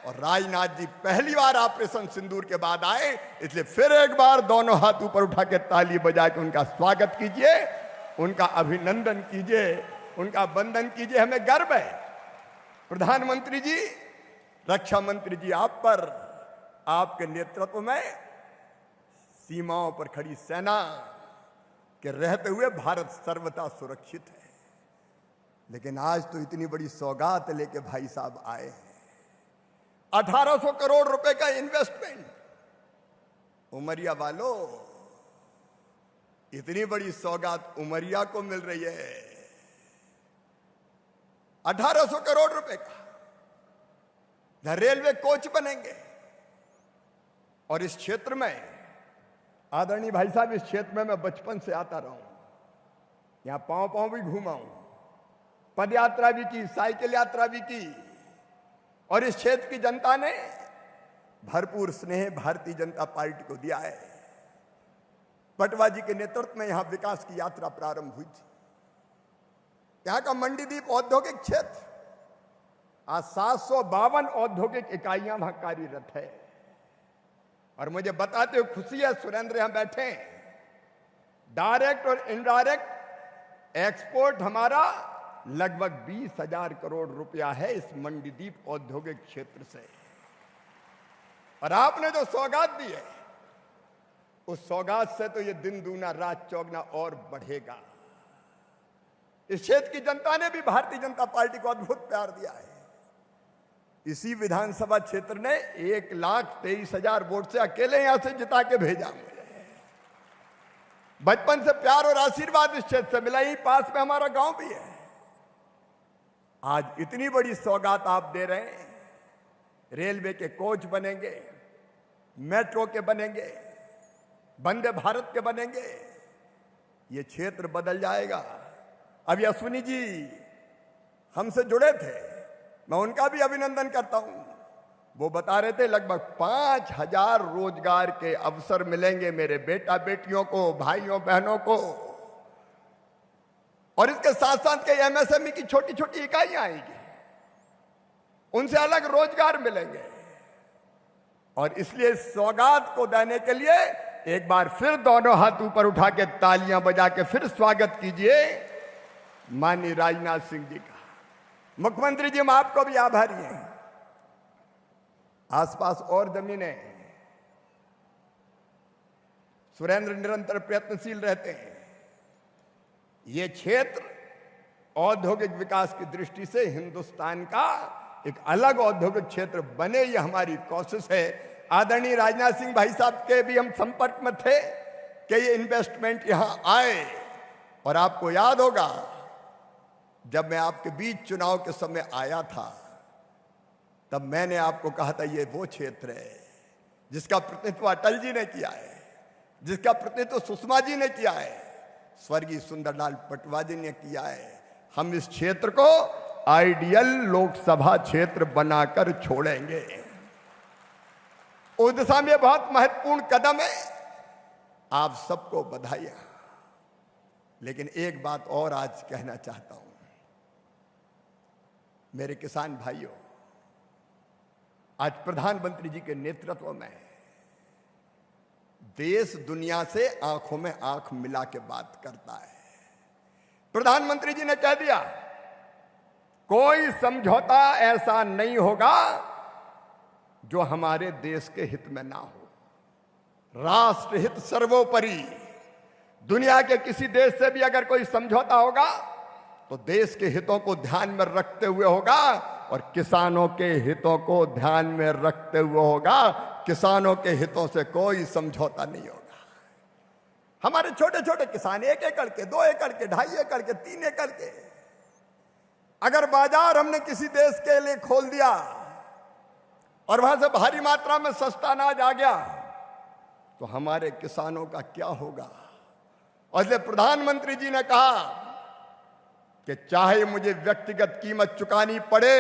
और राजनाथ जी पहली बार ऑपरेशन सिंदूर के बाद आए, इसलिए फिर एक बार दोनों हाथ ऊपर उठा के ताली बजा के उनका स्वागत कीजिए, उनका अभिनंदन कीजिए, उनका वंदन कीजिए। हमें गर्व है प्रधानमंत्री जी, रक्षा मंत्री जी, आप पर, आपके नेतृत्व में सीमाओं पर खड़ी सेना के रहते हुए भारत सर्वथा सुरक्षित है। लेकिन आज तो इतनी बड़ी सौगात लेके भाई साहब आए हैं, 1800 करोड़ रुपए का इन्वेस्टमेंट। उमरिया वालों, इतनी बड़ी सौगात उमरिया को मिल रही है, 1800 करोड़ रुपए का। रेलवे कोच बनेंगे और इस क्षेत्र में, आदरणीय भाई साहब, इस क्षेत्र में मैं बचपन से आता रहा हूं, यहां पांव पांव भी घूमा हूं, पद यात्रा भी की, साइकिल यात्रा भी की, और इस क्षेत्र की जनता ने भरपूर स्नेह भारतीय जनता पार्टी को दिया है। पटवा जी के नेतृत्व में यहां विकास की यात्रा प्रारंभ हुई थी। यहां का मंडीदीप औद्योगिक क्षेत्र, आज 752 औद्योगिक इकाइयां वहां कार्यरत है। और मुझे बताते हुए खुशी है, सुरेंद्र यहां बैठे, डायरेक्ट और इनडायरेक्ट एक्सपोर्ट हमारा लगभग 20,000 करोड़ रुपया है इस मंडीदीप औद्योगिक क्षेत्र से। और आपने जो सौगात दी है, उस सौगात से तो ये दिन दूना रात चौगुना और बढ़ेगा। इस क्षेत्र की जनता ने भी भारतीय जनता पार्टी को अद्भुत प्यार दिया है। इसी विधानसभा क्षेत्र ने 1,23,000 वोट से अकेले यहां से जिता के भेजा मुझे। बचपन से प्यार और आशीर्वाद इस क्षेत्र से मिला, ही पास में हमारा गांव भी है। आज इतनी बड़ी सौगात आप दे रहे हैं, रेलवे के कोच बनेंगे, मेट्रो के बनेंगे, वंदे भारत के बनेंगे, ये क्षेत्र बदल जाएगा। अभी अश्विनी जी हमसे जुड़े थे, मैं उनका भी अभिनंदन करता हूं। वो बता रहे थे लगभग 5,000 रोजगार के अवसर मिलेंगे मेरे बेटा बेटियों को, भाइयों बहनों को, और इसके साथ साथ कई एमएसएमई की छोटी छोटी इकाइयां आएंगी, उनसे अलग रोजगार मिलेंगे। और इसलिए इस सौगात को देने के लिए एक बार फिर दोनों हाथ ऊपर उठा के तालियां बजा के फिर स्वागत कीजिए माननीय राजनाथ सिंह जी का। मुख्यमंत्री जी, हम आपको भी आभारी हैं। आसपास और जमीनें, सुरेंद्र निरंतर प्रयत्नशील रहते हैं। ये क्षेत्र औद्योगिक विकास की दृष्टि से हिंदुस्तान का एक अलग औद्योगिक क्षेत्र बने, ये हमारी कोशिश है। आदरणीय राजनाथ सिंह भाई साहब के भी हम संपर्क में थे कि ये इन्वेस्टमेंट यहां आए। और आपको याद होगा, जब मैं आपके बीच चुनाव के समय आया था, तब मैंने आपको कहा था ये वो क्षेत्र है जिसका प्रतिनिधित्व अटल जी ने किया है, जिसका प्रतिनिधित्व सुषमा जी ने किया है, स्वर्गीय सुंदरलाल पटवा जी ने किया है। हम इस क्षेत्र को आइडियल लोकसभा क्षेत्र बनाकर छोड़ेंगे। उस दिशा में बहुत महत्वपूर्ण कदम है, आप सबको बधाई। लेकिन एक बात और आज कहना चाहता हूं, मेरे किसान भाइयों, आज प्रधानमंत्री जी के नेतृत्व में देश दुनिया से आंखों में आंख मिला के बात करता है। प्रधानमंत्री जी ने कह दिया, कोई समझौता ऐसा नहीं होगा जो हमारे देश के हित में ना हो। राष्ट्र हित सर्वोपरि। दुनिया के किसी देश से भी अगर कोई समझौता होगा तो देश के हितों को ध्यान में रखते हुए होगा और किसानों के हितों को ध्यान में रखते हुए होगा। किसानों के हितों से कोई समझौता नहीं होगा। हमारे छोटे छोटे किसान 1 एकड़ के, 2 एकड़ के, 2.5 एकड़ के, 3 एकड़ के, अगर बाजार हमने किसी देश के लिए खोल दिया और वहां से भारी मात्रा में सस्ता अनाज आ गया तो हमारे किसानों का क्या होगा। और इसलिए प्रधानमंत्री जी ने कहा कि चाहे मुझे व्यक्तिगत कीमत चुकानी पड़े,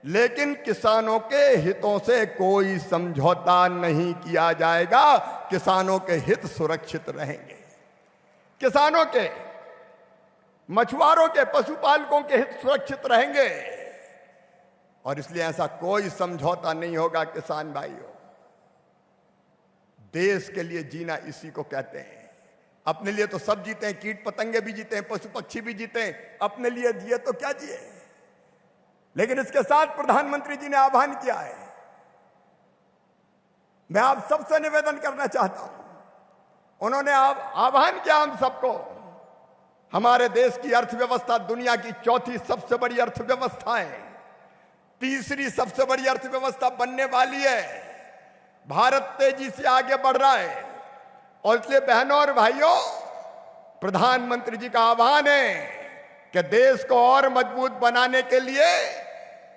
लेकिन किसानों के हितों से कोई समझौता नहीं किया जाएगा। किसानों के हित सुरक्षित रहेंगे। किसानों के, मछुआरों के, पशुपालकों के हित सुरक्षित रहेंगे। और इसलिए ऐसा कोई समझौता नहीं होगा किसान भाइयों। देश के लिए जीना इसी को कहते हैं। अपने लिए तो सब जीते हैं, कीट पतंगे भी जीते हैं, पशु पक्षी भी जीते हैं, अपने लिए जिए तो क्या जिए। लेकिन इसके साथ प्रधानमंत्री जी ने आह्वान किया है, मैं आप सबसे निवेदन करना चाहता हूं। उन्होंने आह्वान किया हम सबको, हमारे देश की अर्थव्यवस्था दुनिया की चौथी सबसे बड़ी अर्थव्यवस्था है, तीसरी सबसे बड़ी अर्थव्यवस्था बनने वाली है। भारत तेजी से आगे बढ़ रहा है और इसलिए बहनों और भाइयों, प्रधानमंत्री जी का आह्वान है कि देश को और मजबूत बनाने के लिए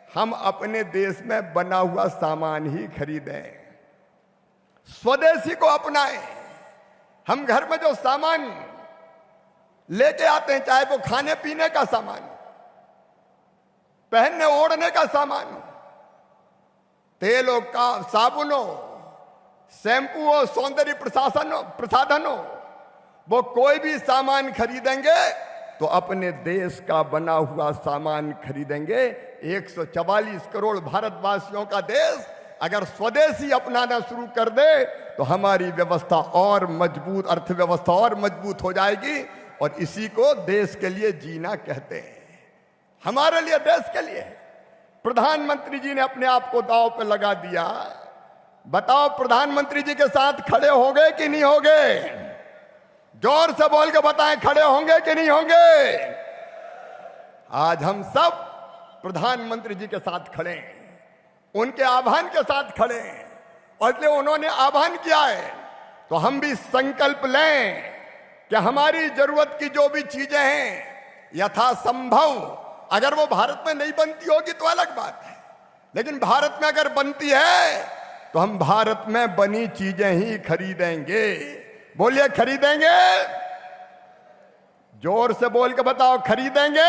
हम अपने देश में बना हुआ सामान ही खरीदें, स्वदेशी को अपनाएं। हम घर में जो सामान लेके आते हैं, चाहे वो खाने पीने का सामान, पहनने ओढ़ने का सामान, तेलों का, साबुनों, शैम्पू हो, सौंदर्य प्रसाधन हो, वो कोई भी सामान खरीदेंगे तो अपने देश का बना हुआ सामान खरीदेंगे। 144 करोड़ भारतवासियों का देश अगर स्वदेशी अपनाना शुरू कर दे तो हमारी व्यवस्था और मजबूत, अर्थव्यवस्था और मजबूत हो जाएगी। और इसी को देश के लिए जीना कहते हैं। हमारे लिए, देश के लिए प्रधानमंत्री जी ने अपने आप को दांव पे लगा दिया। बताओ, प्रधानमंत्री जी के साथ खड़े होंगे कि नहीं होंगे? जोर से बोल के बताएं, खड़े होंगे कि नहीं होंगे? आज हम सब प्रधानमंत्री जी के साथ खड़े हैं, उनके आह्वान के साथ खड़े हैं। और इसलिए उन्होंने आह्वान किया है तो हम भी संकल्प लें कि हमारी जरूरत की जो भी चीजें हैं यथासंभव, अगर वो भारत में नहीं बनती होगी तो अलग बात है, लेकिन भारत में अगर बनती है तो हम भारत में बनी चीजें ही खरीदेंगे। बोलिए, खरीदेंगे? जोर से बोल के बताओ, खरीदेंगे?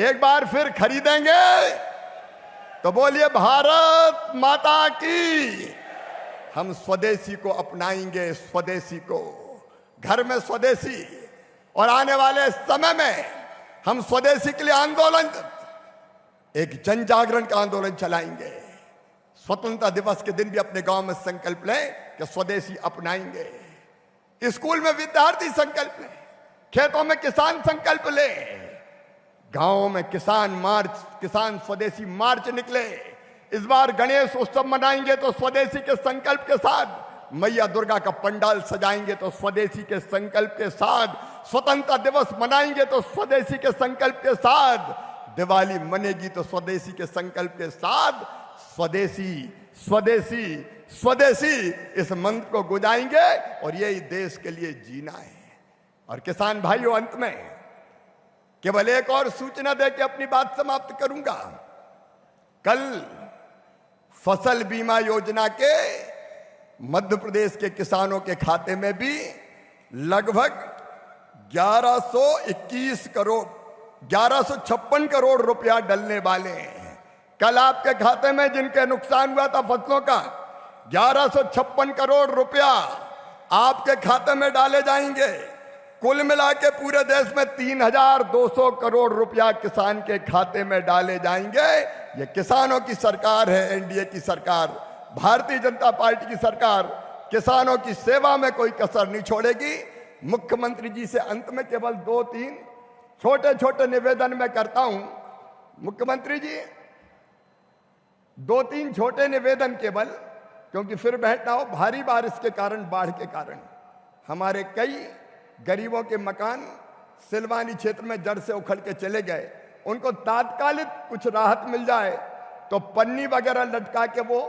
एक बार फिर, खरीदेंगे? तो बोलिए, भारत माता की। हम स्वदेशी को अपनाएंगे, स्वदेशी को, घर में स्वदेशी। और आने वाले समय में हम स्वदेशी के लिए आंदोलन, एक जन जागरण का आंदोलन चलाएंगे। स्वतंत्रता दिवस के दिन भी अपने गांव में संकल्प लें कि स्वदेशी अपनाएंगे। स्कूल में विद्यार्थी संकल्प लें, खेतों में किसान संकल्प लें, गांवों में किसान मार्च, किसान स्वदेशी मार्च निकले। इस बार गणेश उत्सव मनाएंगे तो स्वदेशी के संकल्प के साथ, मैया दुर्गा का पंडाल सजाएंगे तो स्वदेशी के संकल्प के साथ, स्वतंत्रता दिवस मनाएंगे तो स्वदेशी के संकल्प के साथ, दिवाली मनेगी तो स्वदेशी के संकल्प के साथ। स्वदेशी, स्वदेशी, स्वदेशी, इस मंत्र को गुजाएंगे और यही देश के लिए जीना है। और किसान भाइयों, अंत में केवल एक और सूचना दे के अपनी बात समाप्त करूंगा। कल फसल बीमा योजना के मध्य प्रदेश के किसानों के खाते में भी लगभग 1156 करोड़ रुपया डलने वाले हैं। कल आपके खाते में जिनके नुकसान हुआ था फसलों का, 1156 करोड़ रुपया आपके खाते में डाले जाएंगे। कुल मिला के पूरे देश में 3200 करोड़ रुपया किसान के खाते में डाले जाएंगे। ये किसानों की सरकार है, एनडीए की सरकार, भारतीय जनता पार्टी की सरकार किसानों की सेवा में कोई कसर नहीं छोड़ेगी। मुख्यमंत्री जी से अंत में केवल 2-3 छोटे छोटे निवेदन मैं करता हूं। मुख्यमंत्री जी, 2-3 छोटे निवेदन केवल, क्योंकि फिर बैठना हो। भारी बारिश के कारण, बाढ़ के कारण हमारे कई गरीबों के मकान सिलवानी क्षेत्र में जड़ से उखड़ के चले गए। उनको तात्कालिक कुछ राहत मिल जाए तो पन्नी वगैरह लटका के वो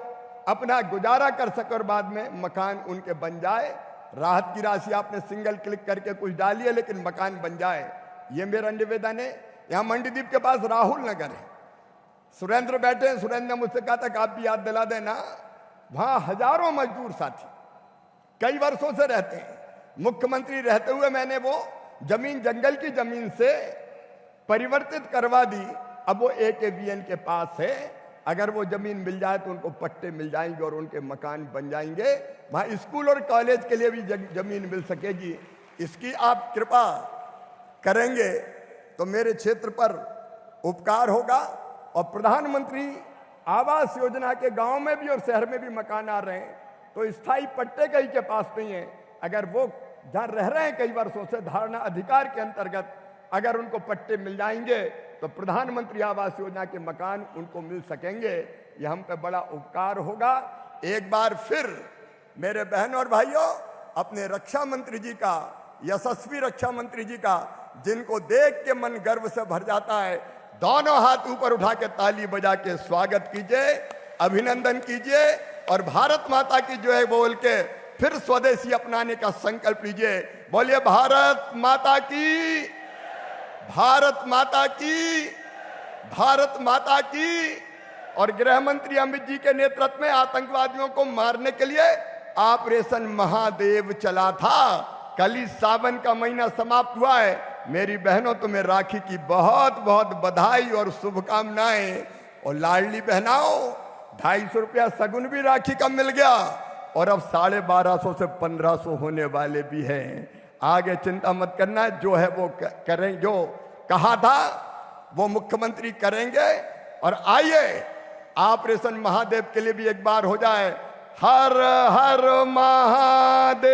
अपना गुजारा कर सके और बाद में मकान उनके बन जाए। राहत की राशि आपने सिंगल क्लिक करके कुछ डाली है, लेकिन मकान बन जाए, ये मेरा निवेदन है। यहाँ मंडीदीप के पास राहुल नगर है, सुरेंद्र बैठे हैं। सुरेंद्र ने मुझसे कहा था कि आप भी याद दिला देना, वहां हजारों मजदूर साथी कई वर्षों से रहते हैं। मुख्यमंत्री रहते हुए मैंने वो जमीन जंगल की जमीन से परिवर्तित करवा दी। अब वो AKVN के पास है। अगर वो जमीन मिल जाए तो उनको पट्टे मिल जाएंगे और उनके मकान बन जाएंगे। वहां स्कूल और कॉलेज के लिए भी जमीन मिल सकेगी। इसकी आप कृपा करेंगे तो मेरे क्षेत्र पर उपकार होगा। और प्रधानमंत्री आवास योजना के गांव में भी और शहर में भी मकान आ रहे हैं, तो स्थायी पट्टे कई के पास नहीं है। अगर वो जहां रह रहे हैं कई वर्षों से धारणा अधिकार के अंतर्गत अगर उनको पट्टे मिल जाएंगे तो प्रधानमंत्री आवास योजना के मकान उनको मिल सकेंगे। यह हम पे बड़ा उपकार होगा। एक बार फिर मेरे बहनों और भाइयों, अपने रक्षा मंत्री जी का, यशस्वी रक्षा मंत्री जी का, जिनको देख के मन गर्व से भर जाता है, दोनों हाथ ऊपर उठा के ताली बजा के स्वागत कीजिए, अभिनंदन कीजिए और भारत माता की जो है बोल के फिर स्वदेशी अपनाने का संकल्प लीजिए। बोलिए भारत माता की, भारत माता की, भारत माता की। और गृह मंत्री अमित जी के नेतृत्व में आतंकवादियों को मारने के लिए ऑपरेशन महादेव चला था। कल ही सावन का महीना समाप्त हुआ है। मेरी बहनों, तुम्हें राखी की बहुत बहुत बधाई और शुभकामनाएं। और लाडली बहनाओं, 250 रुपया सगुन भी राखी का मिल गया और अब 1250 से 1500 होने वाले भी हैं। आगे चिंता मत करना, जो है वो करें, जो कहा था वो मुख्यमंत्री करेंगे। और आइए ऑपरेशन महादेव के लिए भी एक बार हो जाए, हर हर महादेव।